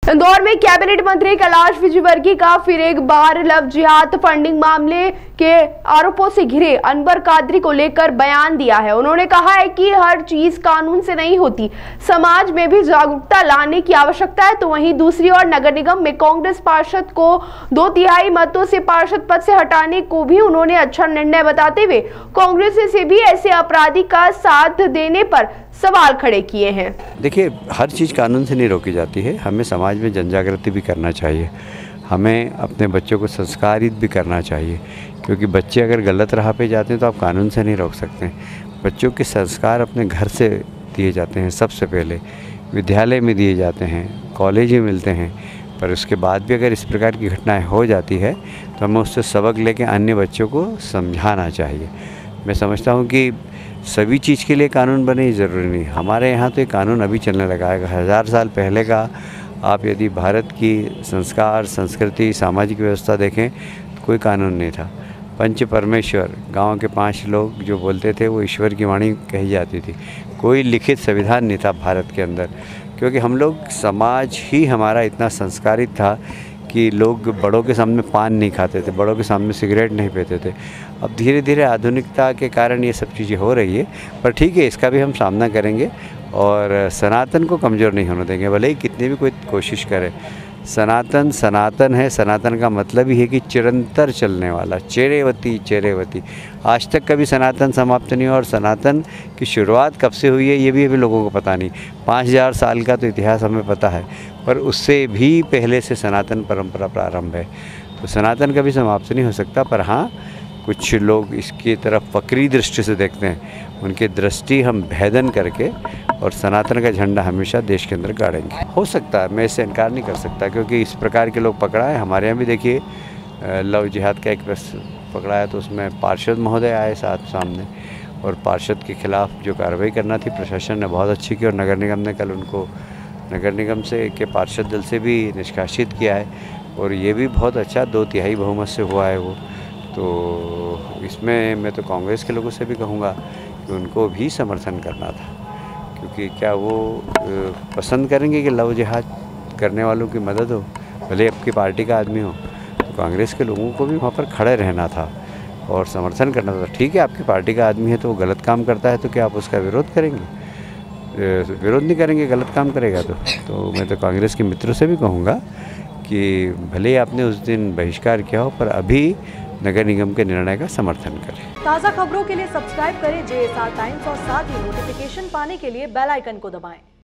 इंदौर में कैबिनेट मंत्री कैलाश विजयवर्गीय का फिर एक बार लव जिहाद फंडिंग मामले के आरोपों से घिरे अनवर कादरी को लेकर बयान दिया है। उन्होंने कहा है कि हर चीज कानून से नहीं होती, समाज में भी जागरूकता लाने की आवश्यकता है। तो वहीं दूसरी ओर नगर निगम में कांग्रेस पार्षद को 2/3 मतों से पार्षद पद से हटाने को भी उन्होंने अच्छा निर्णय बताते हुए कांग्रेस से भी ऐसे अपराधी का साथ देने पर सवाल खड़े किए हैं। देखिए, हर चीज़ कानून से नहीं रोकी जाती है। हमें समाज में जनजागृति भी करना चाहिए, हमें अपने बच्चों को संस्कारित भी करना चाहिए, क्योंकि बच्चे अगर गलत राह पे जाते हैं तो आप कानून से नहीं रोक सकते। बच्चों के संस्कार अपने घर से दिए जाते हैं, सबसे पहले विद्यालय में दिए जाते हैं, कॉलेज में मिलते हैं। पर उसके बाद भी अगर इस प्रकार की घटनाएं हो जाती है तो हमें उससे सबक लेके अन्य बच्चों को समझाना चाहिए। मैं समझता हूँ कि सभी चीज़ के लिए कानून बने ज़रूरी नहीं। हमारे यहाँ तो ये कानून अभी चलने लगा है। 1000 साल पहले का आप यदि भारत की संस्कार, संस्कृति, सामाजिक व्यवस्था देखें तो कोई कानून नहीं था। पंच परमेश्वर, गांव के 5 लोग जो बोलते थे वो ईश्वर की वाणी कही जाती थी। कोई लिखित संविधान नहीं था भारत के अंदर, क्योंकि हम लोग समाज ही हमारा इतना संस्कारित था कि लोग बड़ों के सामने पान नहीं खाते थे, बड़ों के सामने सिगरेट नहीं पीते थे। अब धीरे धीरे आधुनिकता के कारण ये सब चीज़ें हो रही है, पर ठीक है, इसका भी हम सामना करेंगे और सनातन को कमज़ोर नहीं होने देंगे, भले ही कितनी भी कोई कोशिश करे। सनातन सनातन है। सनातन का मतलब ही है कि चिरंतर चलने वाला, चेरेवती चेरेवती। आज तक कभी सनातन समाप्त नहीं हुआ, और सनातन की शुरुआत कब से हुई है ये भी अभी लोगों को पता नहीं। 5000 साल का तो इतिहास हमें पता है, पर उससे भी पहले से सनातन परंपरा प्रारंभ है। तो सनातन कभी समाप्त नहीं हो सकता। पर हाँ, कुछ लोग इसकी तरफ वक्री दृष्टि से देखते हैं, उनकी दृष्टि हम भेदन करके और सनातन का झंडा हमेशा देश के अंदर गाड़ेंगे। हो सकता है, मैं इससे इनकार नहीं कर सकता, क्योंकि इस प्रकार के लोग पकड़ा है। हमारे यहाँ भी देखिए लव जिहाद का एक केस पकड़ा है, तो उसमें पार्षद महोदय आए सामने, और पार्षद के खिलाफ जो कार्रवाई करना थी प्रशासन ने बहुत अच्छी की, और नगर निगम ने कल उनको नगर निगम से के पार्षद दल से भी निष्कासित किया है, और ये भी बहुत अच्छा 2/3 बहुमत से हुआ है वो। तो इसमें मैं तो कांग्रेस के लोगों से भी कहूँगा कि उनको भी समर्थन करना था, क्योंकि क्या वो पसंद करेंगे कि लव जिहाद करने वालों की मदद हो, भले आपकी पार्टी का आदमी हो। तो कांग्रेस के लोगों को भी वहाँ पर खड़े रहना था और समर्थन करना था। ठीक है, आपकी पार्टी का आदमी है तो वो गलत काम करता है, तो क्या आप उसका विरोध करेंगे? विरोध नहीं करेंगे, गलत काम करेगा तो मैं तो कांग्रेस के मित्रों से भी कहूँगा कि भले ही आपने उस दिन बहिष्कार किया हो, पर अभी नगर निगम के निर्णय का समर्थन करें। ताज़ा खबरों के लिए सब्सक्राइब करें JSR टाइम्स और साथ ही नोटिफिकेशन पाने के लिए बेल आइकन को दबाएं।